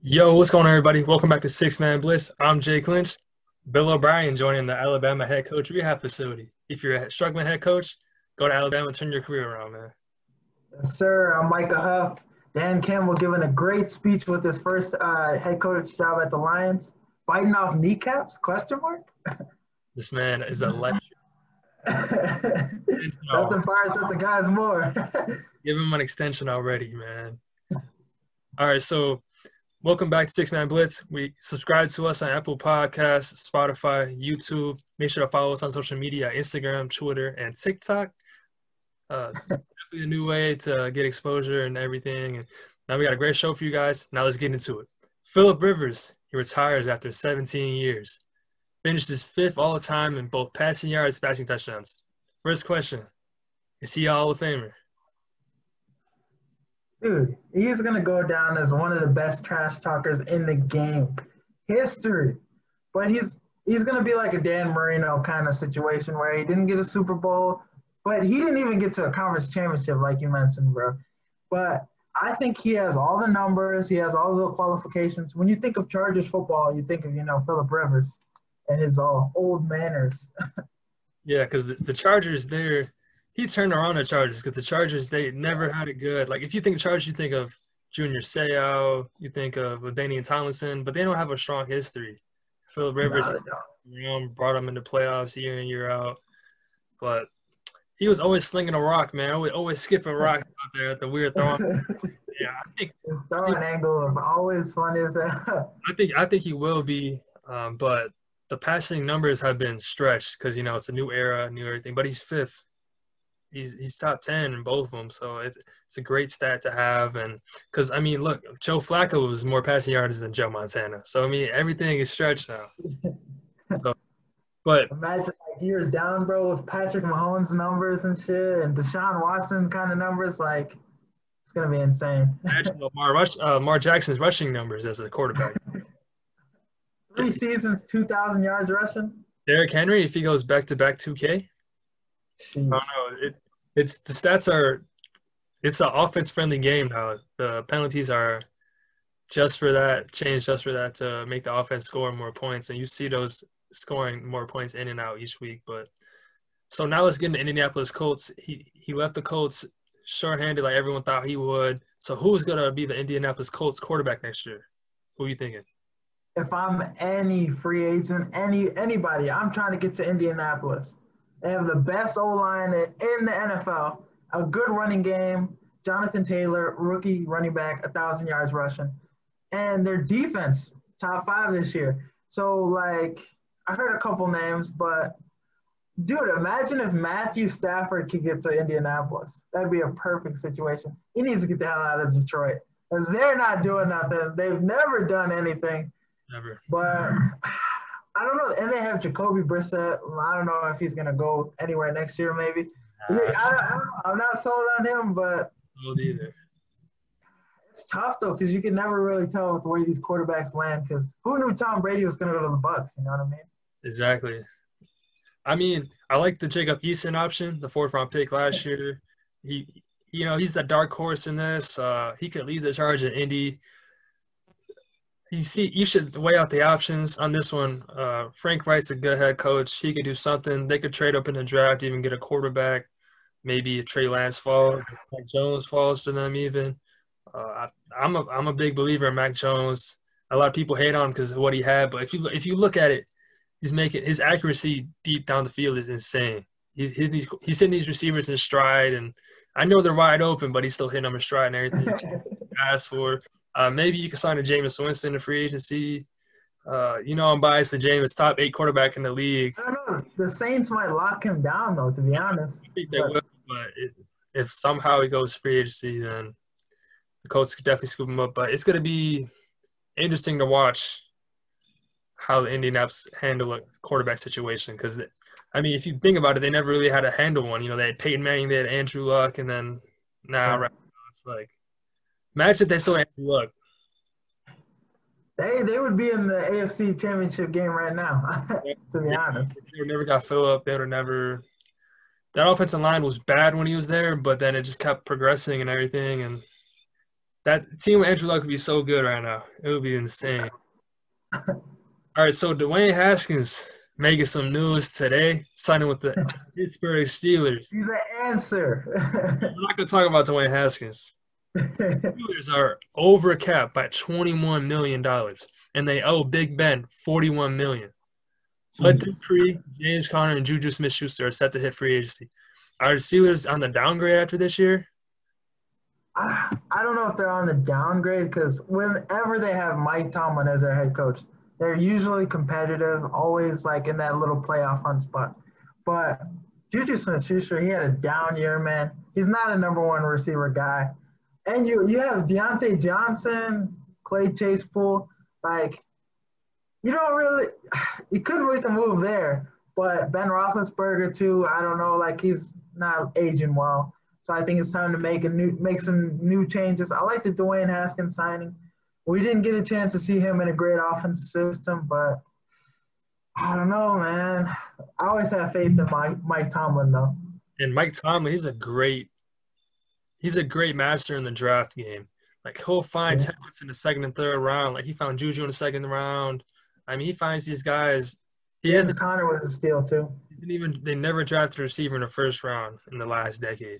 Yo, what's going on, everybody? Welcome back to Man Blitz. I'm Jake Lynch. Bill O'Brien joining the Alabama head coach rehab facility. If you're a struggling head coach, go to Alabama and turn your career around, man. Yes, sir. I'm Micah Huff. Dan Campbell giving a great speech with his first head coach job at the Lions. Biting off kneecaps? Question mark. This man is electric. Nothing fires up the guys more. Give him an extension already, man. All right, so welcome back to Man Blitz. We subscribe to us on Apple Podcasts, Spotify, YouTube. Make sure to follow us on social media, Instagram, Twitter, and TikTok. Definitely a new way to get exposure and everything. And now we got a great show for you guys. Now let's get into it. Phillip Rivers, he retires after 17 years. Finished his fifth all time in both passing yards, passing touchdowns. First question, is he a Hall of Famer? Dude, he's going to go down as one of the best trash talkers in the game. History. But he's going to be like a Dan Marino kind of situation where he didn't get a Super Bowl, but he didn't even get to a conference championship like you mentioned, bro. But I think he has all the numbers. He has all the qualifications. When you think of Chargers football, you think of, Phillip Rivers and his old manners. Yeah, because the Chargers, he turned around the Chargers because the Chargers, they never had it good. Like, if you think Chargers, you think of Junior Seau, you think of LaDainian Tomlinson, but they don't have a strong history. Phillip Rivers brought them into playoffs year in, year out. But he was always slinging a rock, man. Always skipping rocks out there at the weird throwing. Yeah, I think his throwing angle is always funny as hell. I think he will be, but the passing numbers have been stretched because it's a new era, new everything. But he's fifth. He's top 10 in both of them, so it's a great stat to have. And because look, Joe Flacco was more passing yards than Joe Montana, so everything is stretched now. So, but imagine years down, bro, with Patrick Mahomes numbers and shit, and Deshaun Watson kind of numbers, like it's gonna be insane. Imagine Lamar Jackson's rushing numbers as a quarterback. 3 seasons, 2,000 yards rushing. Derrick Henry, if he goes back-to-back 2K. I don't know. It's the stats are. It's an offense-friendly game now. The penalties are just for that, changed just for that to make the offense score more points, and you see those scoring more points in and out each week. But so now let's get into Indianapolis Colts. He left the Colts shorthanded like everyone thought he would. So who's gonna be the Indianapolis Colts quarterback next year? Who are you thinking? If I'm any free agent, anybody, I'm trying to get to Indianapolis. They have the best O-line in the NFL, a good running game, Jonathan Taylor, rookie running back, 1,000 yards rushing. And their defense, top 5 this year. So, I heard a couple names, but, dude, imagine if Matthew Stafford could get to Indianapolis. That'd be a perfect situation. He needs to get the hell out of Detroit because they're not doing nothing. They've never done anything. Never. But I don't know. And they have Jacoby Brissett. I don't know if he's going to go anywhere next year maybe. I don't know. I'm not sold on him, but sold either. It's tough, though, because you can never really tell with the way these quarterbacks land because who knew Tom Brady was going to go to the Bucs? You know what I mean? Exactly. I like the Jacob Eason option, the 4th-round pick last year. He's the dark horse in this. He could lead the charge in Indy. You should weigh out the options on this one. Frank Wright's a good head coach. He could do something. They could trade up in the draft, even get a quarterback. Maybe if Trey Lance falls, Mac Jones falls to them even. I'm a big believer in Mac Jones. A lot of people hate on him because of what he had, but if you look at it, his accuracy deep down the field is insane. He's hitting these receivers in stride, and I know they're wide open, but he's still hitting them in stride and everything he asked for. Maybe you can sign a Jameis Winston in free agency. I'm biased to Jameis, top 8 quarterback in the league. I don't know. The Saints might lock him down, though, to be honest. I think they will, but if somehow he goes free agency, then the Colts could definitely scoop him up. But it's going to be interesting to watch how the Indianapolis handle a quarterback situation because, if you think about it, they never really had to handle one. They had Peyton Manning, they had Andrew Luck, and then now right now it's like – imagine if they still had Andrew Luck. They would be in the AFC Championship game right now, to be honest. They would never got Phillip. They would have never – that offensive line was bad when he was there, but then it just kept progressing and everything. And That team with Andrew Luck would be so good right now. It would be insane. All right, so Dwayne Haskins making some news today, signing with the Pittsburgh Steelers. He's the answer. We're not going to talk about Dwayne Haskins. Steelers are over cap by $21 million, and they owe Big Ben $41 million. Bud Dupree, James Conner, and Juju Smith-Schuster are set to hit free agency. Are the Steelers on the downgrade after this year? I don't know if they're on the downgrade because whenever they have Mike Tomlin as their head coach, they're usually competitive, always like in that little playoff hunt spot. But Juju Smith-Schuster, he had a down year, man. He's not a number one receiver guy. And you have Deontay Johnson, Clay Chase-Poole. Like, you don't really – you couldn't make a move there. But Ben Roethlisberger, too, I don't know. Like, he's not aging well. So I think it's time to make some new changes. I like the Dwayne Haskins signing. We didn't get a chance to see him in a great offensive system, but I don't know, man. I always have faith in Mike Tomlin, though. And Mike Tomlin, he's a great master in the draft game. Like, he'll find talents in the second and third round. Like, he found Juju in the second round. I mean, he finds these guys. Connor was a steal, too. They never drafted a receiver in the first round in the last decade.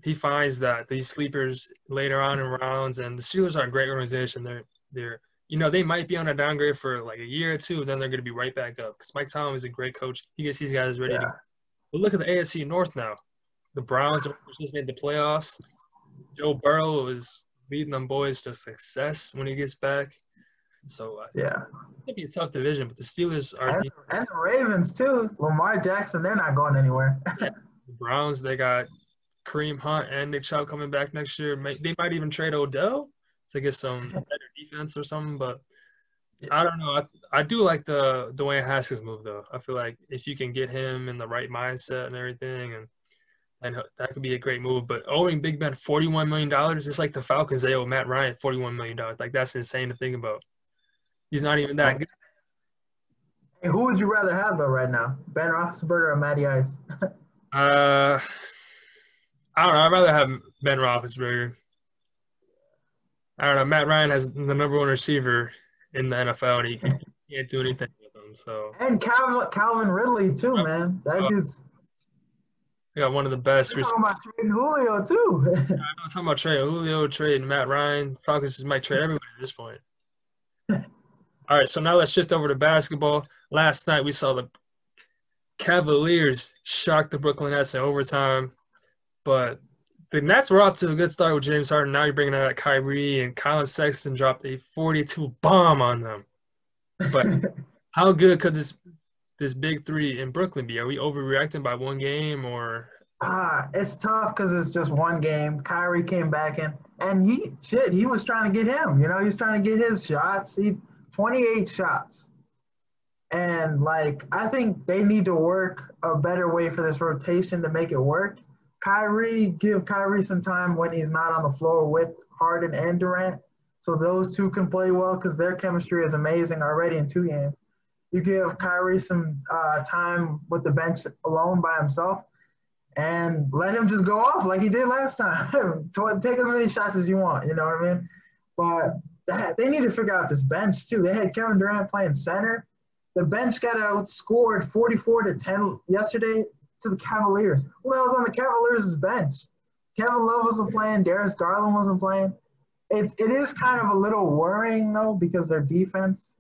He finds that these sleepers later on in rounds, and the Steelers are a great organization. They're they might be on a downgrade for like a year or two, then they're going to be right back up because Mike Tomlin is a great coach. He gets these guys ready to go. But look at the AFC North now. The Browns just made the playoffs. Joe Burrow is leading them boys to success when he gets back. So it'd be a tough division, but the Steelers are – and the Ravens too. Lamar Jackson, they're not going anywhere. The Browns, they got Kareem Hunt and Nick Chubb coming back next year. They might even trade Odell to get some better defense or something, but I don't know. I do like the Dwayne Haskins move, though. I feel like if you can get him in the right mindset and everything, and that could be a great move. But owing Big Ben $41 million, it's like the Falcons, they owe Matt Ryan $41 million. Like, that's insane to think about. He's not even that good. Hey, who would you rather have, though, right now? Ben Roethlisberger or Matty Ice? I don't know. I'd rather have Ben Roethlisberger. I don't know. Matt Ryan has the number one receiver in the NFL, and he can't do anything with him. So and Calvin Ridley too, man. That dude's. They got one of the best. We're talking about trading Julio too. I'm talking about trade Julio, trade Matt Ryan. Falcons might trade everybody at this point. All right, so now let's shift over to basketball. Last night we saw the Cavaliers shock the Brooklyn Nets in overtime, but the Nets were off to a good start with James Harden. Now you're bringing out Kyrie, and Collin Sexton dropped a 42 bomb on them. But how good could this big three in Brooklyn be? Are we overreacting by one game or? It's tough because it's just one game. Kyrie came back in, and he was trying to get him. He was trying to get his shots. 28 shots. And, I think they need to work a better way for this rotation to make it work. Give Kyrie some time when he's not on the floor with Harden and Durant so those two can play well because their chemistry is amazing already in 2 games. You give Kyrie some time with the bench alone by himself and let him just go off like he did last time. Take as many shots as you want, you know what I mean? But they need to figure out this bench too. They had Kevin Durant playing center. The bench got outscored 44-10 yesterday to the Cavaliers. Who else on the Cavaliers' bench? Kevin Love wasn't playing. Darius Garland wasn't playing. It is kind of a little worrying, though, because their defense,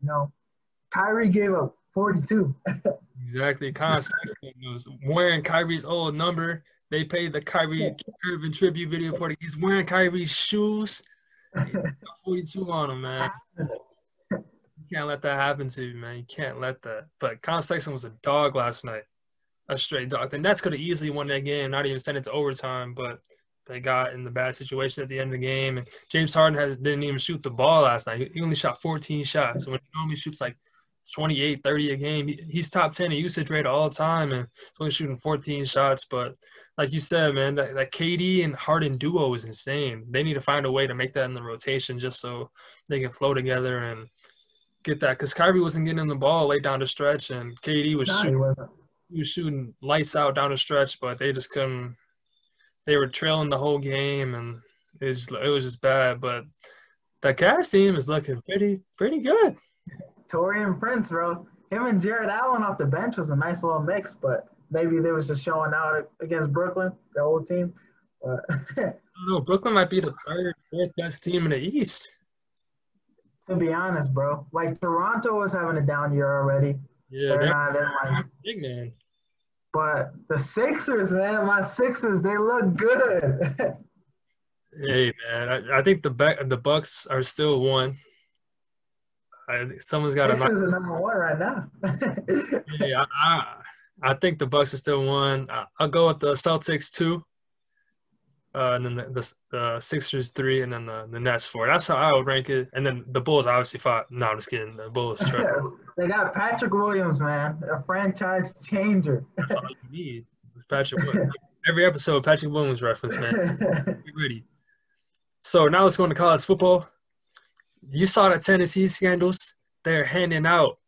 Kyrie gave up 42. Exactly. Collin Sexton was wearing Kyrie's old number. They paid the Kyrie Irving tribute video for it. He's wearing Kyrie's shoes. 42 on him, man. You can't let that happen to you, man. You can't let that. But Collin Sexton was a dog last night. A straight dog. The Nets could have easily won that game, not even sent it to overtime, but they got in the bad situation at the end of the game. And James Harden didn't even shoot the ball last night. He only shot 14 shots. When he normally shoots like 28, 30 a game, he's top 10 in usage rate all the time, and he's only shooting 14 shots. But like you said, man, that KD and Harden duo is insane. They need to find a way to make that in the rotation just so they can flow together and get that. Because Kyrie wasn't getting the ball late down the stretch, and KD was shooting lights out down the stretch, but they just couldn't. They were trailing the whole game, and It was just bad. But the Cavs team is looking pretty good. Torian Prince, bro. Him and Jared Allen off the bench was a nice little mix, but maybe they was just showing out against Brooklyn, the old team. But I don't know. Brooklyn might be the third, fourth best team in the East. to be honest, bro, like Toronto was having a down year already. Yeah, They're not in like big man. But the Sixers, man, my Sixers, they look good. Hey, man, I think the Bucs are still one. Someone's got to. Sixers are number one right now. Yeah, I think the Bucs are still one. I'll go with the Celtics 2, and then the Sixers 3, and then the Nets 4. That's how I would rank it. And then the Bulls obviously 5. No, I'm just kidding. The Bulls. They got Patrick Williams, man, a franchise changer. That's all you need. Patrick Williams. Every episode, Patrick Williams reference, man. Get ready. So now let's go into college football. You saw the Tennessee scandals. They're handing out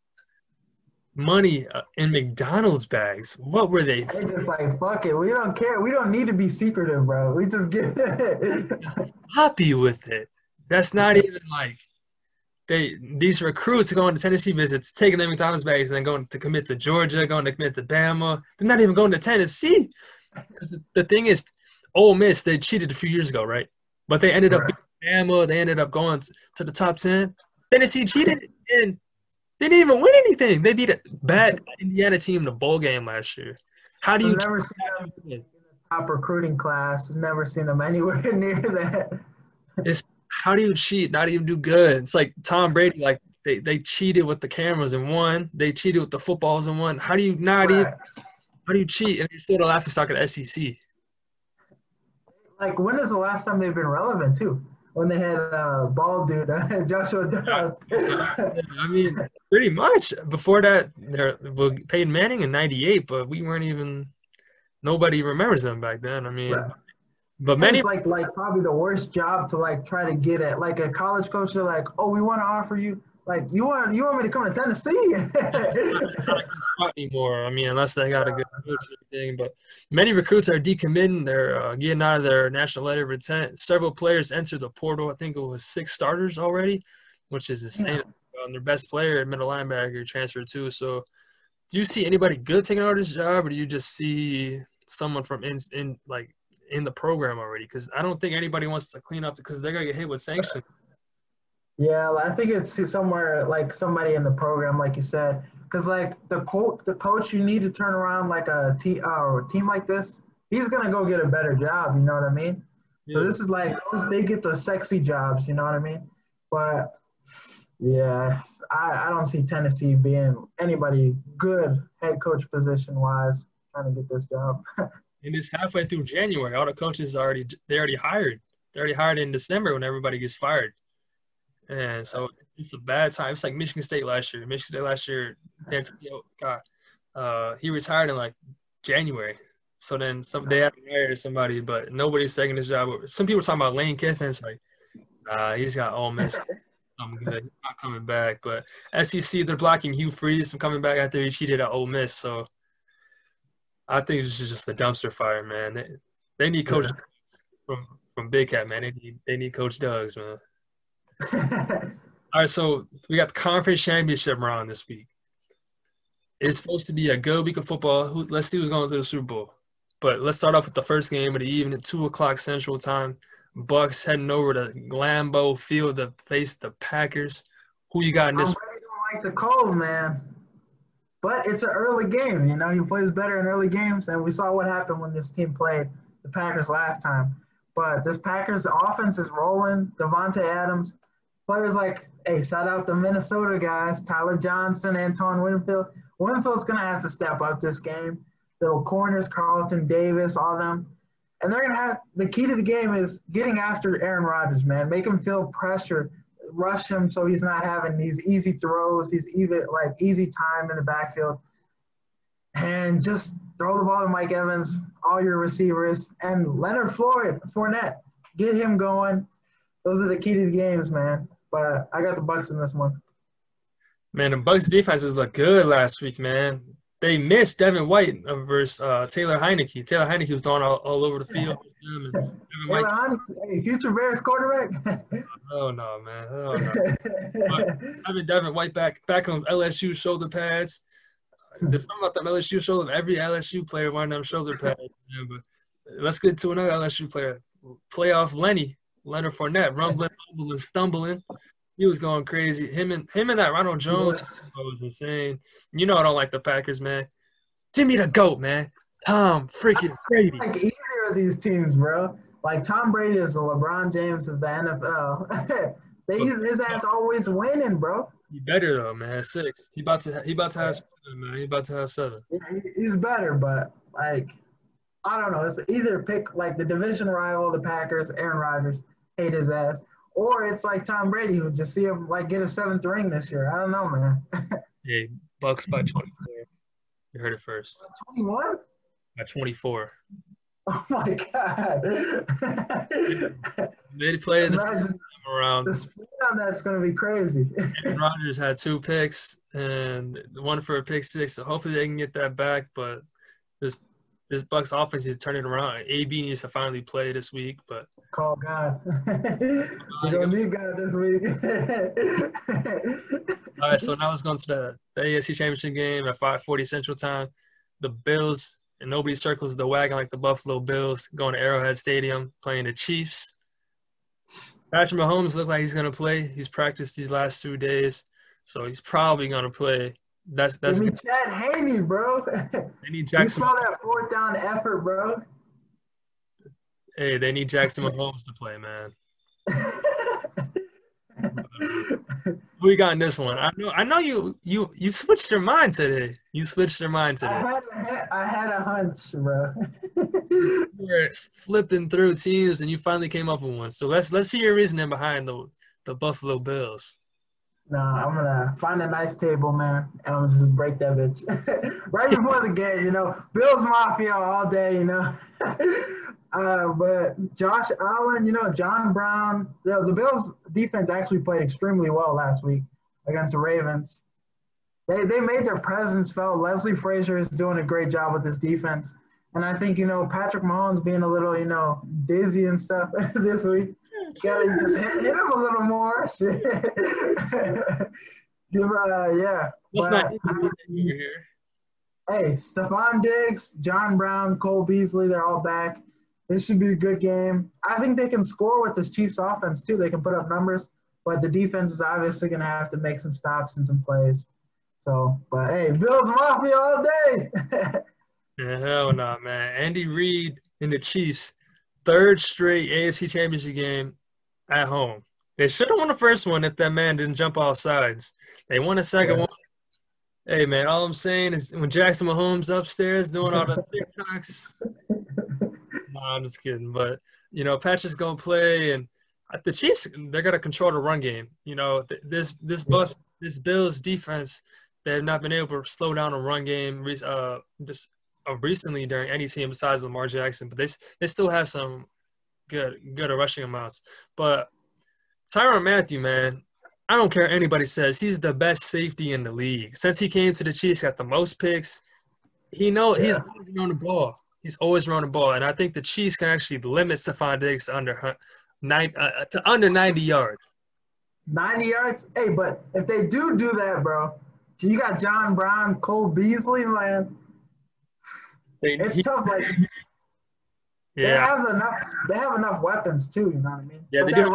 money in McDonald's bags. What were they? They just like, fuck it. We don't care. We don't need to be secretive, bro. We just get it. Happy with it. That's not even like these recruits going to Tennessee visits, taking their McDonald's bags and then going to commit to Georgia, going to commit to Bama. They're not even going to Tennessee. Because the thing is, Ole Miss, they cheated a few years ago, right? But they ended up beating Bama. They ended up going to the top 10. Tennessee cheated and they didn't even win anything. They beat a bad Indiana team in the bowl game last year. How do you I've never seen them in the top recruiting class. Never seen them anywhere near that. How do you cheat, not even do good? It's like Tom Brady, like they cheated with the cameras and won. They cheated with the footballs and won. How do you not even – how do you cheat and you're still the laughingstock of the SEC? Like, when is the last time they've been relevant, too? When they had bald dude, Joshua Dobbs. I mean, pretty much. Before that, Peyton Manning in 98, but we weren't even – nobody remembers them back then. I mean But many it's like probably the worst job to like try to get at. Like a college coach, they're like, "Oh, we want to offer you like you want me to come to Tennessee." Not a good spot anymore. I mean, unless they got a good coach or anything. But many recruits are decommitting. They're getting out of their national letter of intent. Several players entered the portal. I think it was 6 starters already, which is insane. Yeah. Their best player, middle linebacker, transferred too. So, do you see anybody good taking over this job, or do you just see someone from in the program already? Because I don't think anybody wants to clean up because they're going to get hit with sanctions. Yeah, I think it's somewhere like somebody in the program, like you said. Because like the coach, you need to turn around like a team like this. He's going to go get a better job, you know what I mean? Yeah. So this is like they get the sexy jobs, you know what I mean? But, yeah, I don't see Tennessee being anybody good head coach position-wise trying to get this job. And it's halfway through January. All the coaches already hired. They already hired in December when everybody gets fired. And so it's a bad time. It's like Michigan State last year. He retired in like January. So then they had to hire somebody, but nobody's taking his job. Some people talking about Lane Kiffin. It's like, he's got Ole Miss. Good. He's not coming back. But SEC, they're blocking Hugh Freeze from coming back after he cheated at Ole Miss. So I think this is just a dumpster fire, man. They need Coach from Big Cat, man. They need Coach Doug's, man. All right, so we got the conference championship round this week. It's supposed to be a good week of football. Let's see who's going to the Super Bowl. But let's start off with the first game of the evening at 2 o'clock Central Time. Bucs heading over to Lambeau Field to face the Packers. Who you got in this? I really don't like the cold, man. But it's an early game, you know. He plays better in early games, and we saw what happened when this team played the Packers last time. But this Packers offense is rolling. Devontae Adams, players like, hey, shout out the Minnesota guys, Tyler Johnson, Antoine Winfield. Winfield's going to have to step up this game. The corners, Carlton Davis, all them. And they're going to have – the key to the game is getting after Aaron Rodgers, man. Make him feel pressure. Rush him so he's not having these easy throws, these easy time in the backfield. And just throw the ball to Mike Evans, all your receivers, and Leonard Fournette. Get him going. Those are the key to the games, man. But I got the Bucs in this one. Man, the Bucs defenses look good last week, man. they missed Devin White versus Taylor Heineke. Taylor Heineke was throwing all over the field. And Devin White, Hey, future Bears quarterback. oh no, man, oh no. But having Devin White back on LSU shoulder pads. There's something about them LSU shoulder. Every LSU player wearing them shoulder pads. Man, but let's get to another LSU player. Playoff Leonard Fournette, rumbling, bumbling, stumbling. He was going crazy. Him and that Ronald Jones was insane. You know I don't like the Packers, man. Give me the GOAT, man. Tom freaking Brady. Like either of these teams, bro. Like Tom Brady is the LeBron James of the NFL. His ass always winning, bro. He better though, man. 6. He about to have 7, man. He about to have 7. Yeah, he's better, but like I don't know. It's either pick like the division rival, the Packers, Aaron Rodgers, hate his ass, or it's like Tom Brady who just see him like get a 7th ring this year. I don't know, man. Hey, Bucs by 24. You heard it first. 21? By 24. Oh my God. They played the first time around. The speed on that's going to be crazy. Aaron Rodgers had 2 picks and 1 for a pick 6. So hopefully they can get that back. But this Bucs offense is turning around. AB needs to finally play this week. But call God. We don't need God this week. All right, so now let's go into the AFC Championship game at 5:40 Central Time. The Bills, and nobody circles the wagon like the Buffalo Bills, going to Arrowhead Stadium, playing the Chiefs. Patrick Mahomes looked like he's going to play. He's practiced these last 2 days, so he's probably going to play. That's Give me Chad Haney, bro. They need Jackson. You saw that 4th down effort, bro. Hey, they need Jackson Mahomes to play, man. Who you got in this one? I know you switched your mind today. I had a hunch, bro. You were flipping through teams and you finally came up with one. So let's see your reasoning behind the Buffalo Bills. No, I'm gonna find a nice table, man, and I'm just break that bitch right before the game. You know, Bills Mafia all day. You know. But Josh Allen, you know, John Brown, the Bills defense actually played extremely well last week against the Ravens. They made their presence felt. Leslie Frazier is doing a great job with this defense. And I think, you know, Patrick Mahomes being a little, you know, dizzy and stuff this week, gotta just hit him a little more. Yeah. Let's not over here. Hey, Stephon Diggs, John Brown, Cole Beasley, they're all back. This should be a good game. I think they can score with this Chiefs offense, too. They can put up numbers, but the defense is obviously going to have to make some stops and some plays. So, but, hey, Bills Mafia all day. Yeah, hell no, man. Andy Reid and the Chiefs, 3rd straight AFC Championship game at home. They should have won the first one if that man didn't jump off sides. They won the second one. Hey, man, all I'm saying is when Jackson Mahomes upstairs doing all the TikToks – no, I'm just kidding. But, you know, Patrick's going to play. And the Chiefs, they're going to control the run game. You know, this Bills defense, they have not been able to slow down the run game recently during any team besides Lamar Jackson. But they still have some good rushing amounts. But Tyrann Mathieu, man, I don't care what anybody says. He's the best safety in the league. Since he came to the Chiefs, got the most picks. He's always on the ball. He's always running the ball, and I think the Chiefs can actually limit Stephon Diggs to under 90 yards. 90 yards? Hey, but if they do that, bro, you got John Brown, Cole Beasley, man. It's tough. Like, they have enough weapons too. You know what I mean? Yeah, they do.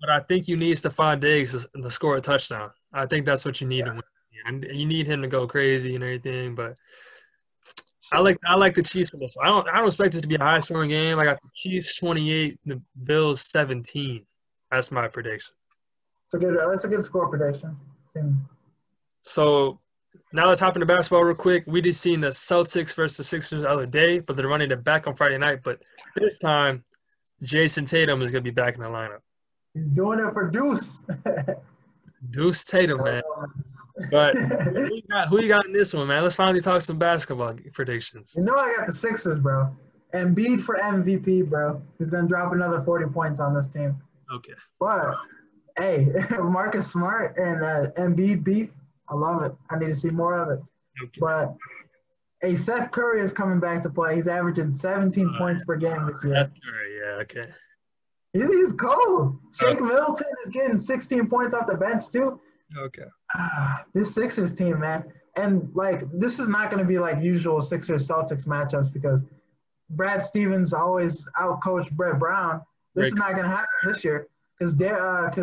But I think you need Stephon Diggs to score a touchdown. I think that's what you need to win. And you need him to go crazy and everything, but. I like the Chiefs for this one. I don't expect this to be a high scoring game. I got the Chiefs 28, the Bills 17. That's my prediction. That's a good score prediction. So now let's hop into basketball real quick. We just seen the Celtics versus the Sixers the other day, but they're running it back on Friday night. But this time, Jason Tatum is going to be back in the lineup. He's doing it for Deuce. Deuce Tatum, man. But who you got in this one, man? Let's finally talk some basketball predictions. You know I got the Sixers, bro. Embiid for MVP, bro. He's going to drop another 40 points on this team. Okay. But, hey, Marcus Smart and Embiid beef, I love it. I need to see more of it. Okay. But Hey, Seth Curry is coming back to play. He's averaging 17 points per game this year. That's right. Yeah. Okay. He's cold. Shake Milton is getting 16 points off the bench too. Okay. This Sixers team, man. And like this is not going to be like usual Sixers Celtics matchups because Brad Stevens always outcoached Brett Brown. This is not going to happen this year because Doc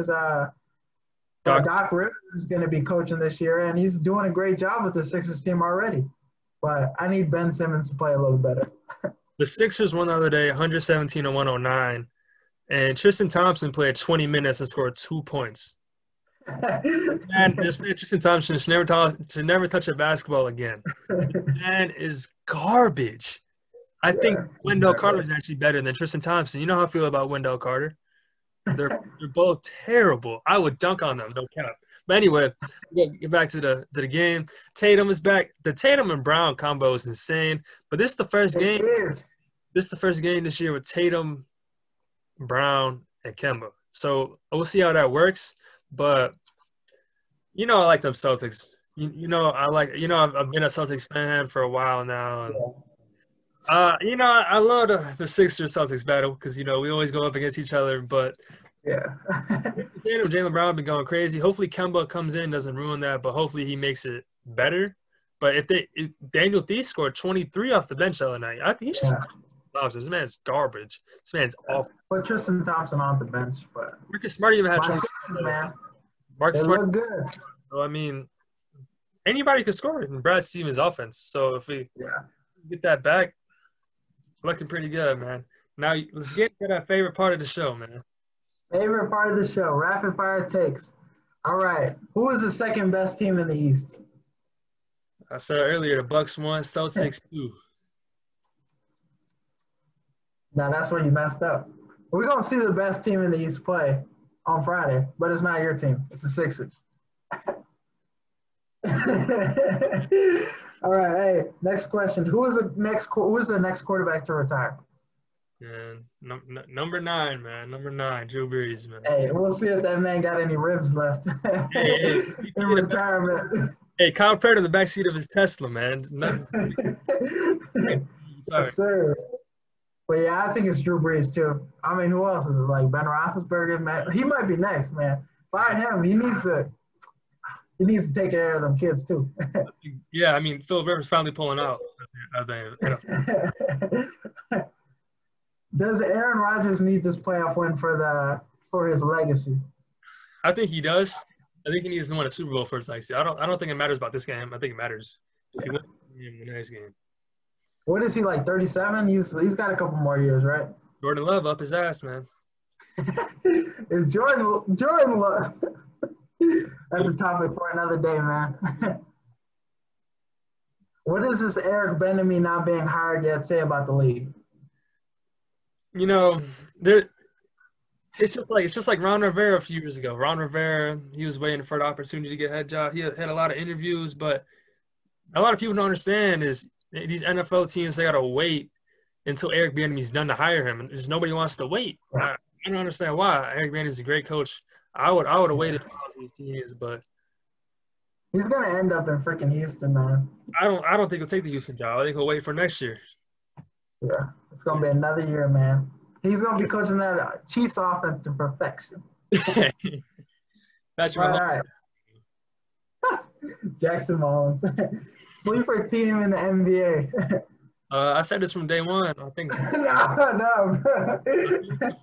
Rivers is going to be coaching this year, and he's doing a great job with the Sixers team already. But I need Ben Simmons to play a little better. The Sixers won the other day, 117-109, and Tristan Thompson played 20 minutes and scored 2 points. Man, this man Tristan Thompson should never touch a basketball again. Man is garbage. I think Wendell Carter is actually better than Tristan Thompson. You know how I feel about Wendell Carter. They're both terrible. I would dunk on them, no cap. But anyway, get back to the game. Tatum is back. The Tatum and Brown combo is insane. But this is the first game. This is the first game this year with Tatum, Brown, and Kemba. So we'll see how that works. But I like them Celtics. I've been a Celtics fan for a while now. And, I love the Sixers Celtics battle because we always go up against each other. But Jaylen Brown been going crazy. Hopefully Kemba comes in, doesn't ruin that, but hopefully he makes it better. But if Daniel Theis scored 23 off the bench the other night, I think he should. This man's garbage. This man's awful. Put Tristan Thompson on the bench, but Marcus Smart even had 20. Man. Marcus Smart look good. So I mean, anybody could score in Brad Stevens' offense. So if we get that back, looking pretty good, man. Now let's get to that favorite part of the show, man. Favorite part of the show, rapid fire takes. All right, who is the second best team in the East? I said earlier, the Bucs won, Celtics 2. Now that's where you messed up. We're gonna see the best team in the East play on Friday, but it's not your team. It's the Sixers. All right, hey, next question. Who is the next quarterback to retire? Man, number 9, man. Number 9, Drew Brees, man. Hey, we'll see if that man got any ribs left in retirement. Hey, Kyle Pratt in the backseat of his Tesla, man. Yes, sir. But yeah, I think it's Drew Brees too. I mean, who else is it? Like Ben Roethlisberger, man. He might be next, man. Fire him. He needs to take care of them kids too. Yeah, I mean, Phillip Rivers finally pulling out. Does Aaron Rodgers need this playoff win for his legacy? I think he does. I think he needs to win a Super Bowl for his legacy. I don't think it matters about this game. I think it matters if he wins the next game. What is he, like 37? He's got a couple more years, right? Jordan Love up his ass, man. It's Jordan Love. That's a topic for another day, man. What does this Eric Bieniemy not being hired yet say about the league? It's just like Ron Rivera a few years ago. Ron Rivera, he was waiting for the opportunity to get a head job. He had a lot of interviews, but a lot of people don't understand is these NFL teams, they got to wait until Eric Bieniemy's done to hire him. And just nobody wants to wait. I don't understand why. Eric Bieniemy's a great coach. I would have waited for these teams, but he's gonna end up in freaking Houston, man. I don't think he'll take the Houston job. I think he'll wait for next year. Yeah, it's gonna be another year, man. He's gonna be coaching that Chiefs offense to perfection. That's right. All right. Jackson Mullins. Sleeper team in the NBA. I said this from day one. I think no, bro.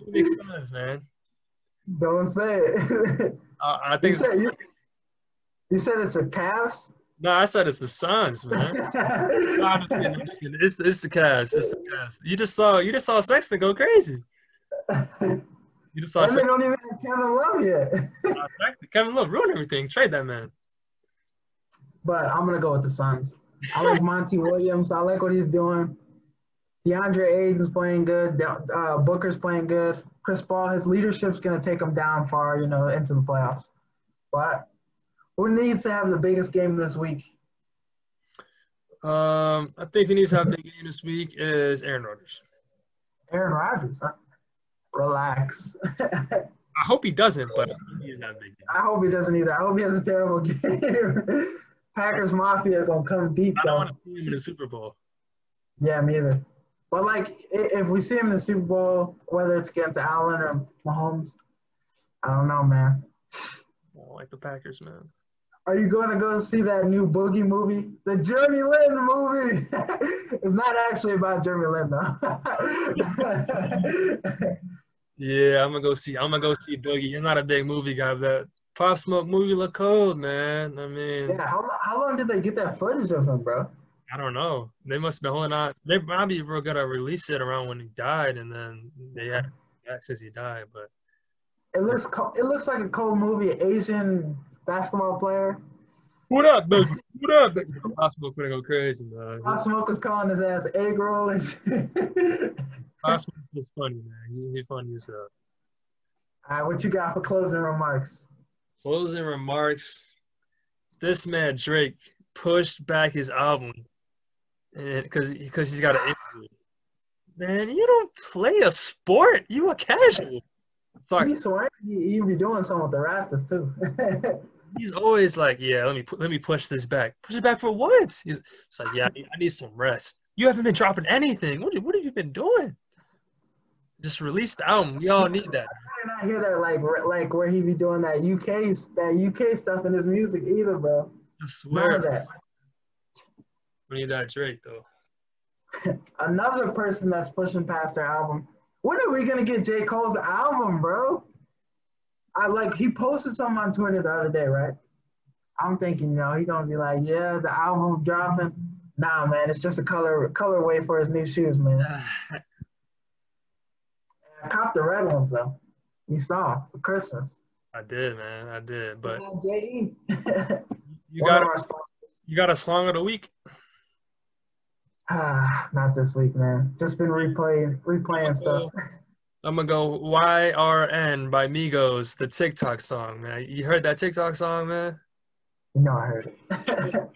Phoenix Suns, man. Don't say it. I think you said it's the Cavs? No, I said it's the Suns, man. No, I'm just kidding. It's the Cavs. It's the Cavs. You just saw Sexton go crazy. You just saw. And they don't even have Kevin Love yet. Exactly. Kevin Love ruined everything. Trade that man. But I'm gonna go with the Suns. I like Monty Williams. I like what he's doing. DeAndre Ayton's playing good. Booker's playing good. Chris Paul, his leadership's gonna take him down far, into the playoffs. But who needs to have the biggest game this week? I think who needs to have a big game this week is Aaron Rodgers. Aaron Rodgers? Relax. I hope he doesn't, but he needs to have a big game. I hope he doesn't either. I hope he has a terrible game. Packers Mafia gonna come deep I don't though. want to see him in the Super Bowl. Yeah, me either. But like, if we see him in the Super Bowl, whether it's against Allen or Mahomes, I don't know, man. I don't like the Packers, man. Are you going to go see that new Boogie movie? The Jeremy Lin movie. It's not actually about Jeremy Lin, though. Yeah, I'm gonna go see Boogie. I'm not a big movie guy, but that Pop Smoke movie look cold, man. I mean, Yeah, how long did they get that footage of him, bro? I don't know. They must have been holding on. They probably were gonna release it around when he died, and then they had it back since he died. But It looks like a cold movie. Asian basketball player. what up, baby? What up, baby? Pop Smoke gonna go crazy, man. Pop Smoke is calling his ass egg roll and shit. Pop Smoke is funny, man. He funny as hell. All right, what you got for closing remarks? Closing remarks. This man Drake pushed back his album, and because he's got an injury. Man, you don't play a sport. You a casual. Sorry. He's swearing you be doing something with the Raptors too. He's always like, yeah, let me push this back. Push it back for what? It's like, yeah, I need some rest. You haven't been dropping anything. What have you been doing? Just release the album. We all need that. I did not hear that like where he be doing that UK stuff in his music either, bro. I swear. None of that. We need that Drake though. Another person that's pushing past their album. When are we gonna get J. Cole's album, bro? He posted something on Twitter the other day, right? I'm thinking, he's gonna be like, yeah, the album dropping. Nah, man, it's just a colorway for his new shoes, man. I copped the red ones though. You saw for Christmas. I did, man. I did. But J.E. you got a song of the week? Not this week, man. Just been replaying stuff. I'm gonna go YRN by Migos, the TikTok song, man. You heard that TikTok song, man? No, I heard it.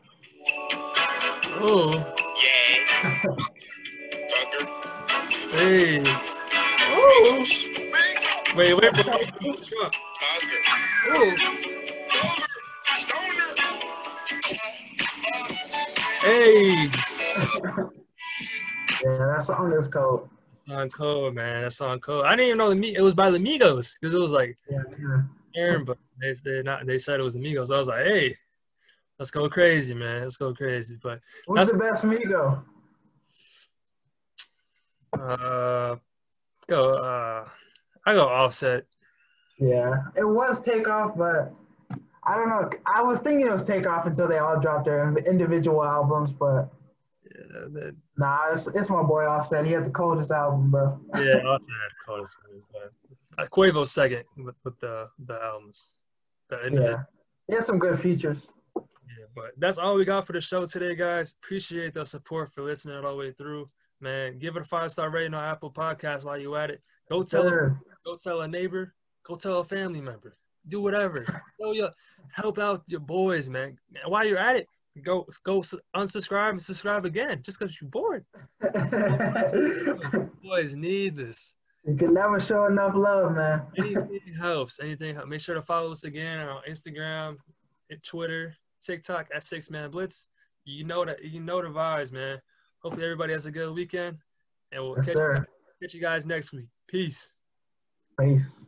Oh. Yeah. Tucker. Hey. Oh. Wait. Tucker. Oh. Stoner. Hey. Yeah, that song is cold. That song cold, man. That song cold. I didn't even know it was by the Migos because it was like Aaron, but they said it was the Migos. I was like, hey, let's go crazy, man. Let's go crazy. But who's the best Migo? I go Offset. Yeah, it was Takeoff, but I don't know. I was thinking it was Takeoff until they all dropped their individual albums, but nah, it's my boy Offset. He had the coldest album, bro. Yeah, Offset had the coldest one, but Quavo's second with the albums. Yeah, he had some good features. Yeah, but that's all we got for the show today, guys. Appreciate the support for listening all the way through. Man, give it a 5-star rating on Apple Podcasts while you at it. Go tell a neighbor. Go tell a family member. Do whatever. Help out your boys, man. While you're at it, go unsubscribe and subscribe again just because you're bored. Boys need this. You can never show enough love, man. Anything helps. Make sure to follow us again on Instagram, Twitter, TikTok at 6Man Blitz. You know the vibes, man. Hopefully everybody has a good weekend, and we'll catch you guys next week. Peace. Peace.